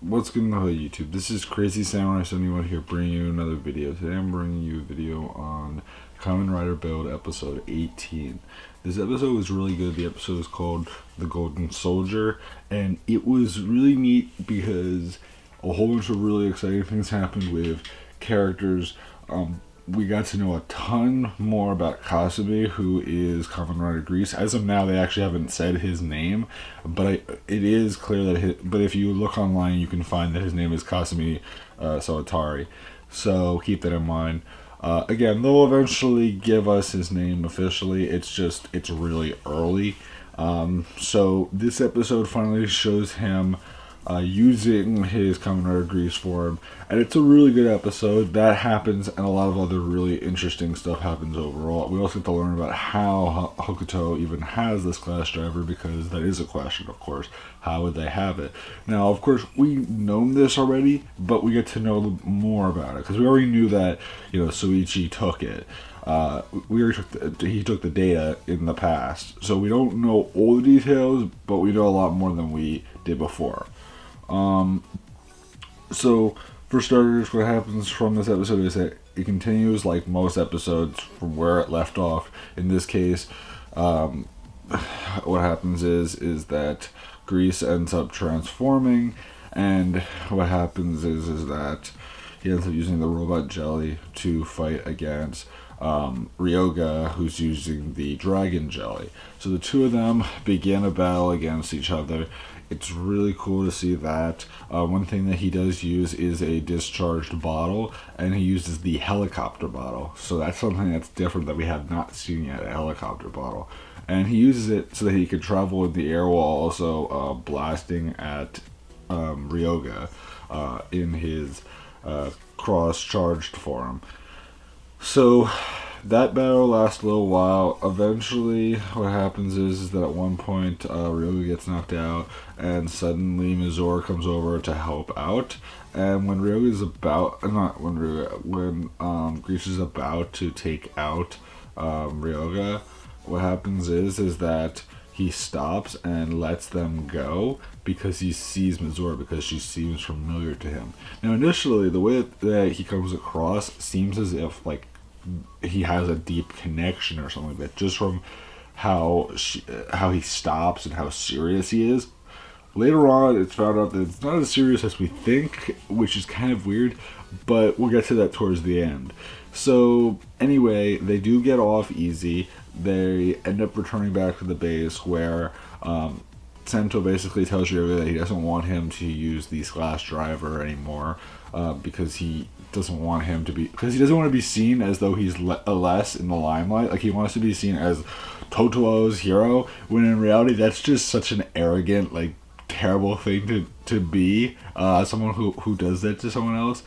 What's good on YouTube? This is Crazy Samurai 71 here, bringing you another video. Today I'm bringing you a video on Kamen Rider Build episode 18. This episode was really good. The episode is called The Golden Soldier, and it was really neat because a whole bunch of really exciting things happened with characters. We got to know a ton more about Kasumi, who is Kamen Rider Grease. As of now, they actually haven't said his name, but it is clear that but if you look online, you can find that his name is Kasumi Sawatari. So keep that in mind. Again, they'll eventually give us his name officially. It's really early. So this episode finally shows him using his Kamen Rider Grease form, and it's a really good episode. That happens, and a lot of other really interesting stuff happens overall. We also get to learn about how Hokuto even has this class driver, because that is a question, of course. How would they have it? Now, of course, we've known this already, but we get to know more about it, because we already knew that, Soichi took it. He took the data in the past, so we don't know all the details, but we know a lot more than we did before. So for starters, what happens from this episode is that it continues like most episodes from where it left off. In this case, what happens is that Grease ends up transforming, and what happens is that he ends up using the robot jelly to fight against Ryoga, who's using the dragon jelly. So the two of them begin a battle against each other. It's really cool to see that. One thing that he does use is a discharged bottle, and he uses the helicopter bottle. So that's something that's different that we have not seen yet, a helicopter bottle. And he uses it so that he can travel in the air while also blasting at Ryoga in his cross-charged form. So that battle lasts a little while. Eventually, what happens is that at one point, Ryoga gets knocked out, and suddenly Mizora comes over to help out. And when Grease is about to take out Ryoga, what happens is that he stops and lets them go because he sees Mizora, because she seems familiar to him. Now, initially, the way that he comes across seems as if he has a deep connection or something like that, just from how he stops and how serious he is. Later on, it's found out that it's not as serious as we think, which is kind of weird, but we'll get to that towards the end. So anyway, they do get off easy. They end up returning back to the base, where Sento basically tells Ryoga that he doesn't want him to use the Slash driver anymore, because he doesn't want to be seen as though he's less in the limelight. Like, he wants to be seen as Totoro's hero, when in reality that's just such an arrogant, terrible thing to be, someone who does that to someone else.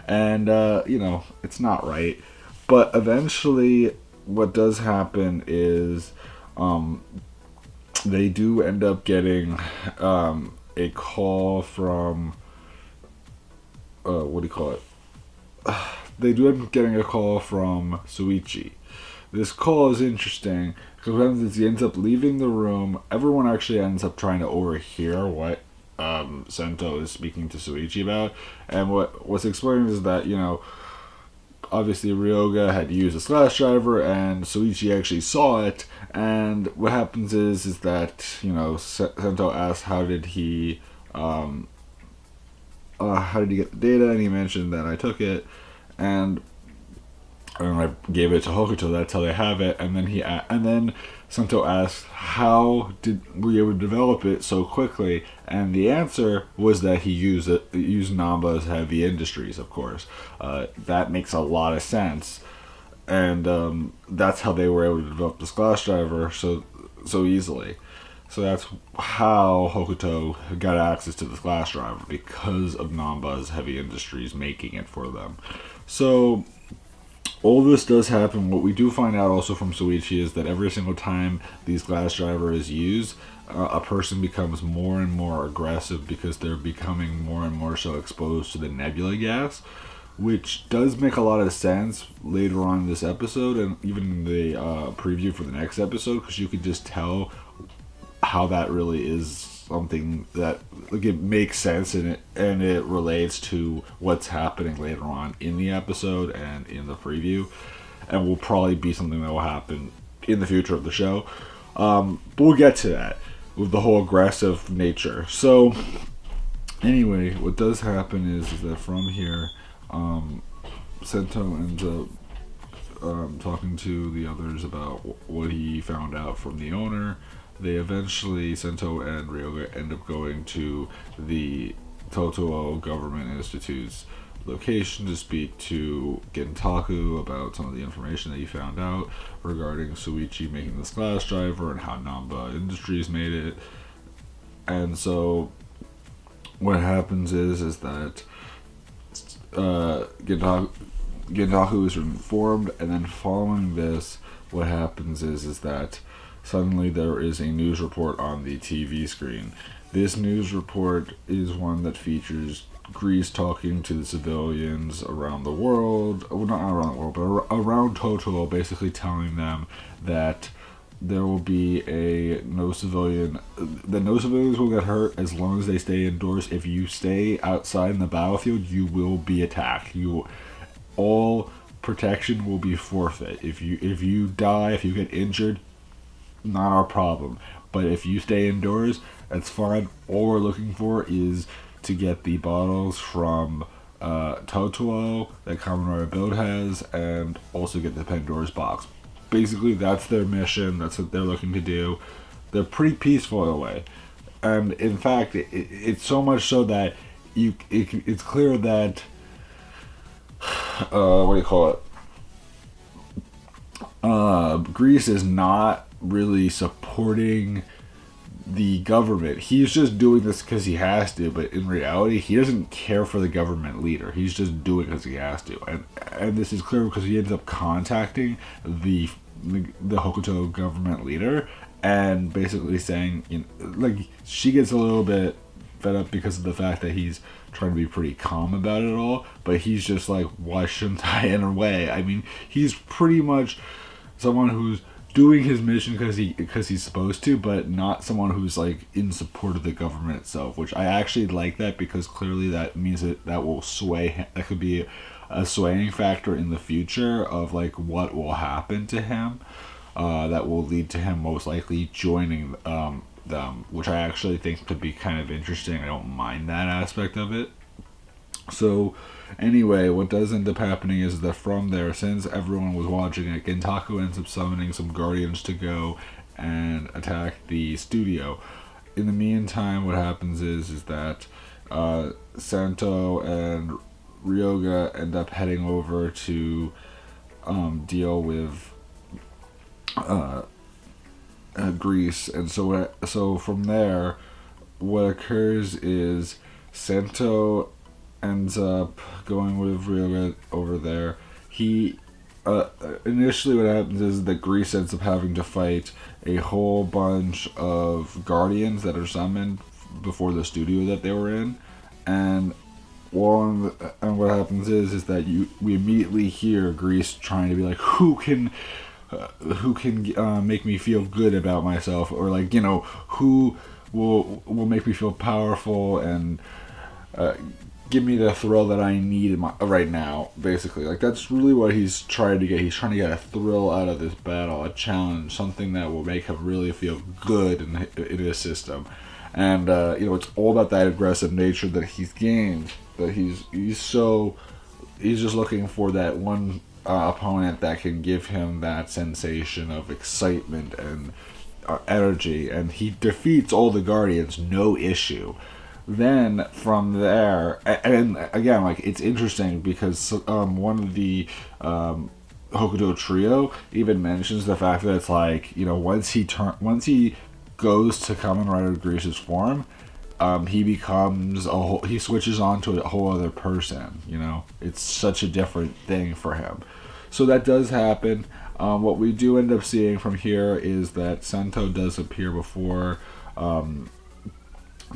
And it's not right. But eventually what does happen is they do end up getting a call from they do end up getting a call from Soichi. This call is interesting because what happens is he ends up leaving the room. Everyone actually ends up trying to overhear what Sento is speaking to Soichi about, and what's explained is that obviously Ryoga had used a Slash driver, and Soichi actually saw it. And what happens is that Sento asks how did he get the data, and he mentioned that I took it, and I gave it to Hokuto. That's how they have it. And then Sento asked, how were you able to develop it so quickly? And the answer was that he used Namba's Heavy Industries, of course. That makes a lot of sense. And that's how they were able to develop the Slash driver so easily. So that's how Hokuto got access to the Slash driver, because of Namba's Heavy Industries making it for them. So all this does happen. What we do find out also from Soichi is that every single time the Slash driver is used, a person becomes more and more aggressive, because they're becoming more and more so exposed to the nebula gas, which does make a lot of sense later on in this episode, and even in the preview for the next episode, because you could just tell how that really is something that like it makes sense and it relates to what's happening later on in the episode and in the preview, and will probably be something that will happen in the future of the show. But we'll get to that with the whole aggressive nature. So anyway, what does happen is that from here, Sento ends up talking to the others about what he found out from the owner. They eventually, Sento and Ryoga, end up going to the Totoo Government Institute's location to speak to Gentaku about some of the information that he found out regarding Suichi making this glass driver and how Namba Industries made it. And so what happens is that Gentaku is informed, and then following this, what happens is that suddenly there is a news report on the TV screen. This news report is one that features Greece talking to the civilians around the world, well, not around the world, but around Totoo, basically telling them that there will be no civilians will get hurt as long as they stay indoors. If you stay outside in the battlefield, you will be attacked. All protection will be forfeit. If you die, if you get injured, not our problem. But if you stay indoors, that's fine. All we're looking for is to get the bottles from Totoo that Kamen Rider Build has, and also get the Pandora's box. Basically, that's their mission. That's what they're looking to do. They're pretty peaceful in a way, and in fact, it's so much so that it's clear that what do you call it? Greece is not really supporting the government. He's just doing this because he has to, but in reality, he doesn't care for the government leader. He's just doing it because he has to, and this is clear because he ends up contacting the Hokuto government leader and basically saying, like, she gets a little bit fed up because of the fact that he's trying to be pretty calm about it all, but he's just like, why shouldn't I in a way? I mean, he's pretty much someone who's doing his mission because he's supposed to, but not someone who's like in support of the government itself, which I actually like that, because clearly that means that will sway, that could be a swaying factor in the future of like what will happen to him, that will lead to him most likely joining them, which I actually think could be kind of interesting. I don't mind that aspect of it. So anyway, what does end up happening is that from there, since everyone was watching it, Gentaku ends up summoning some guardians to go and attack the studio. In the meantime, what happens is that Sento and Ryoga end up heading over to deal with Greece, and so from there, what occurs is Sento ends up going with Ryoga over there. He initially, what happens is that Greece ends up having to fight a whole bunch of guardians that are summoned before the studio that they were in, and what happens is that we immediately hear Greece trying to be like, who can make me feel good about myself, or like, who will make me feel powerful and give me the thrill that I need right now, basically. Like, that's really what he's trying to get. He's trying to get a thrill out of this battle, a challenge, something that will make him really feel good in his system. And it's all about that aggressive nature that he's gained. That he's just looking for that one opponent that can give him that sensation of excitement and energy, and he defeats all the guardians, no issue. Then from there, and again, like, it's interesting because one of the Hokuto trio even mentions the fact that it's like, once he goes to Kamen Rider Greece's form, he switches on to a whole other person. It's such a different thing for him. So that does happen. What we do end up seeing from here is that Sento does appear before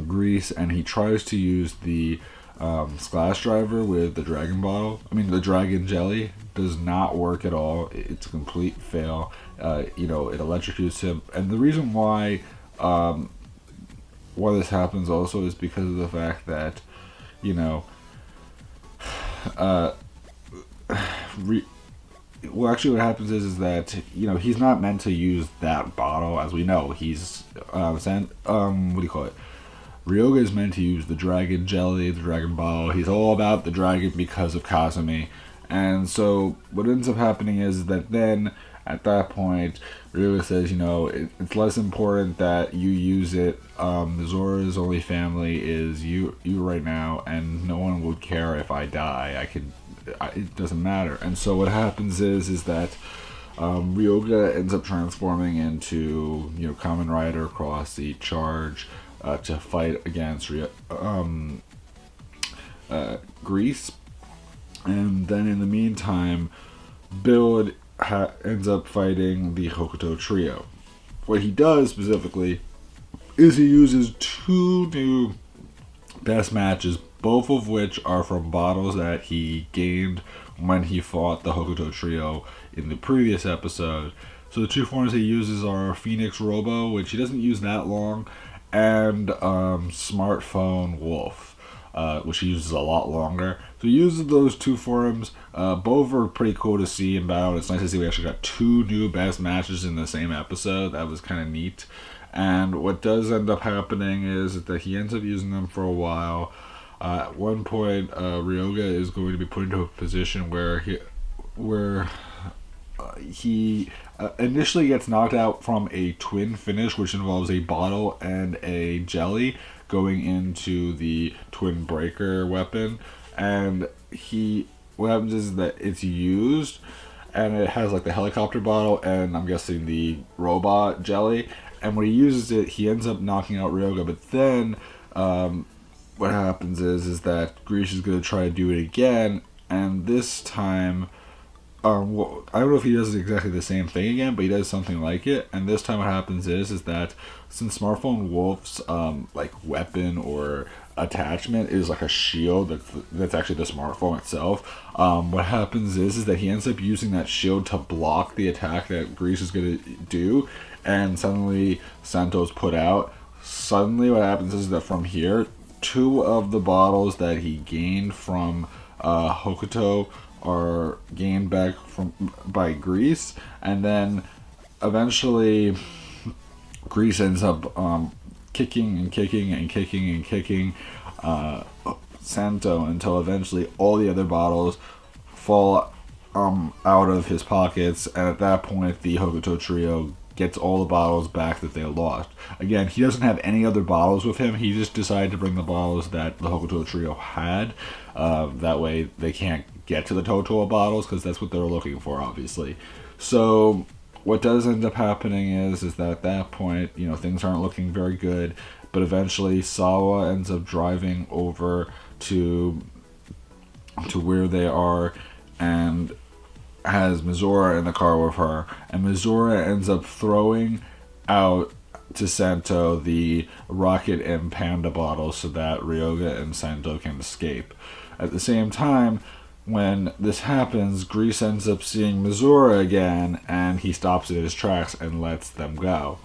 Greece, and he tries to use the splash driver with the dragon bottle. The dragon jelly does not work at all. It's a complete fail. It electrocutes him, and the reason why why this happens also is because of the fact that, you know, well, actually, what happens is that, you know, he's not meant to use that bottle, as we know. He's what do you call it? Ryoga is meant to use the dragon jelly, the dragon bottle. He's all about the dragon because of Kazumi. And so what ends up happening is that then, at that point, Ryoga says, you know, it's less important that you use it. Mizora's only family is you right now, and no one would care if I die. It doesn't matter. And so what happens is that Ryoga ends up transforming into, you know, Kamen Rider across the charge to fight against Grease. And then in the meantime, Build ends up fighting the Hokuto trio. What he does specifically is he uses 2 new best matches, both of which are from bottles that he gained when he fought the Hokuto trio in the previous episode. So the 2 forms he uses are Phoenix Robo, which he doesn't use that long, and Smartphone Wolf, which he uses a lot longer. So he uses those 2 forms. Both are pretty cool to see in battle. It's nice to see we actually got 2 new best matches in the same episode. That was kind of neat. And what does end up happening is that he ends up using them for a while. At one point, Ryoga is going to be put into a position where he initially gets knocked out from a twin finish, which involves a bottle and a jelly going into the twin breaker weapon. And what happens is that it's used, and it has like the helicopter bottle and I'm guessing the robot jelly. And when he uses it, he ends up knocking out Ryoga. But then what happens is that Grease is going to try to do it again, and this time, I don't know if he does exactly the same thing again, but he does something like it. And this time what happens is that since Smartphone Wolf's like weapon or attachment is like a shield that's actually the smartphone itself, what happens is that he ends up using that shield to block the attack that Grease is going to do, and suddenly Sento's put out. Suddenly what happens is that from here, 2 of the bottles that he gained from Hokuto are gained back by Grease, and then eventually Grease ends up kicking Sento until eventually all the other bottles fall out of his pockets, and at that point the Hokuto trio gets all the bottles back that they lost. Again, he doesn't have any other bottles with him. He just decided to bring the bottles that the Hokuto trio had. That way they can't get to the total of bottles, because that's what they're looking for, obviously. So what does end up happening is that at that point, you know, things aren't looking very good, but eventually Sawa ends up driving over to where they are and has Mizora in the car with her, and Mizora ends up throwing out to Sento the Rocket and Panda bottles so that Ryoga and Sento can escape. At the same time, when this happens, Grease ends up seeing Mizora again, and he stops in his tracks and lets them go.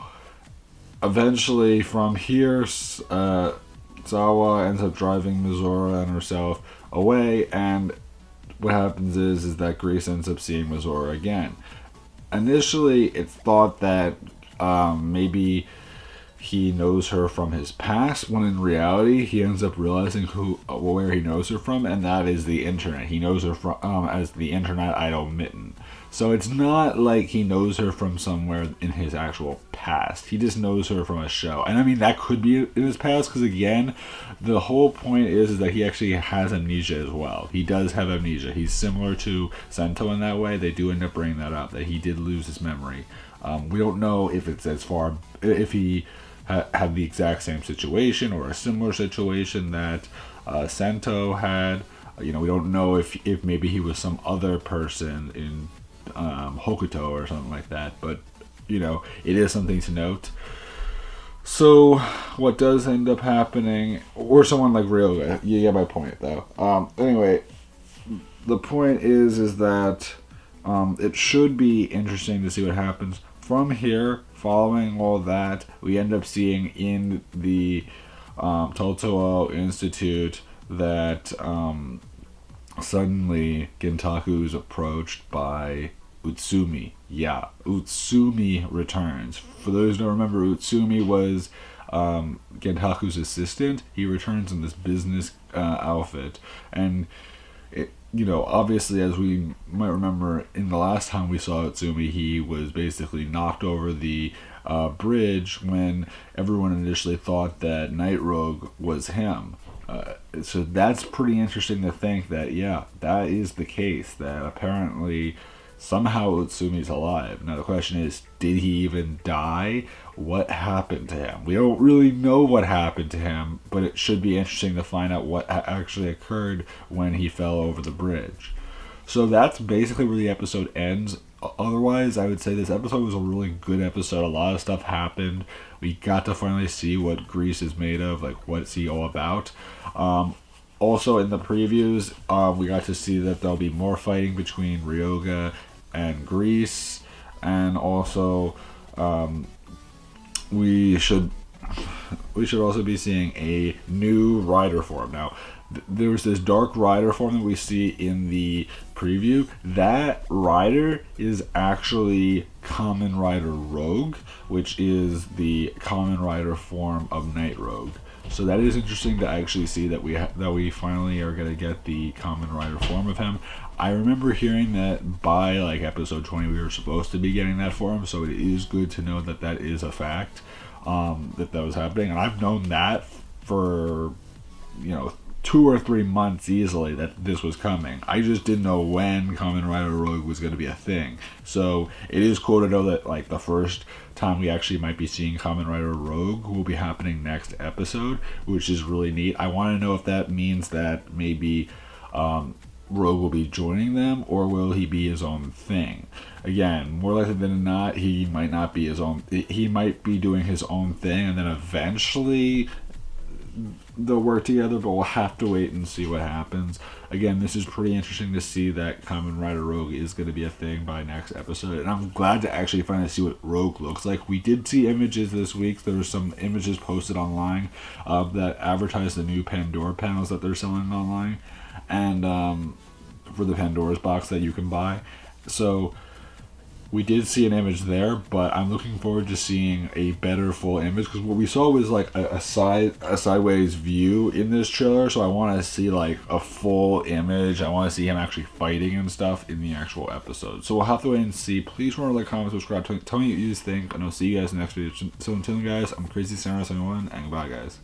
Eventually, from here, Sawa ends up driving Mizora and herself away, and what happens is that Grease ends up seeing Mizora again. Initially, it's thought that maybe he knows her from his past, when in reality he ends up realizing where he knows her from, and that is the internet. He knows her from as the internet idol Mitten. So it's not like he knows her from somewhere in his actual past. He just knows her from a show. And I mean, that could be in his past, because again, the whole point is that he actually has amnesia as well. He does have amnesia. He's similar to Sento in that way. They do end up bringing that up, that he did lose his memory. We don't know if it's if he had the exact same situation or a similar situation that Sento had. You know, we don't know if maybe he was some other person in Hokuto or something like that, but you know, it is something to note. So what does end up happening, or someone like Ryoga, you get my point though. Anyway, the point is that it should be interesting to see what happens from here, following all that, we end up seeing in the Totoo Institute that suddenly Gentaku is approached by Utsumi. Yeah, Utsumi returns. For those who don't remember, Utsumi was Gentaku's assistant. He returns in this business outfit, and obviously, as we might remember, in the last time we saw Utsumi, he was basically knocked over the bridge when everyone initially thought that Night Rogue was him. So that's pretty interesting to think that, yeah, that is the case, that apparently somehow Utsumi's alive. Now the question is, did he even die? What happened to him? We don't really know what happened to him, but it should be interesting to find out what actually occurred when he fell over the bridge. So that's basically where the episode ends. Otherwise, I would say this episode was a really good episode. A lot of stuff happened. We got to finally see what Grease is made of, like what's he all about. Also, in the previews, we got to see that there'll be more fighting between Ryoga and Grease, and also we should also be seeing a new rider form. Now, there was this dark rider form that we see in the preview. That rider is actually Kamen Rider Rogue, which is the Kamen Rider form of Night Rogue. So that is interesting to actually see that we finally are going to get the Kamen Rider form of him. I remember hearing that by like episode 20 we were supposed to be getting that form, so it is good to know that that is a fact, that was happening. And I've known that for 2 or 3 months easily that this was coming. I just didn't know when Kamen Rider Rogue was going to be a thing. So it is cool to know that like the first time we actually might be seeing Kamen Rider Rogue will be happening next episode, which is really neat. I want to know if that means that maybe Rogue will be joining them, or will he be his own thing? Again, more likely than not, he might not be his own. He might be doing his own thing, and then eventually they'll work together, but we'll have to wait and see what happens. Again, this is pretty interesting to see that Kamen Rider Rogue is going to be a thing by next episode, and I'm glad to actually finally see what Rogue looks like. We did see images this week. There were some images posted online that advertise the new Pandora panels that they're selling online, and for the Pandora's box that you can buy. So we did see an image there, but I'm looking forward to seeing a better full image, because what we saw was like a sideways view in this trailer. So I want to see like a full image. I want to see him actually fighting and stuff in the actual episode. So we'll have to wait and see. Please remember to like, comment, subscribe, tell me what you think, and I'll see you guys in the next video. So until then, guys, I'm Crazy Samurai 71, and goodbye, guys.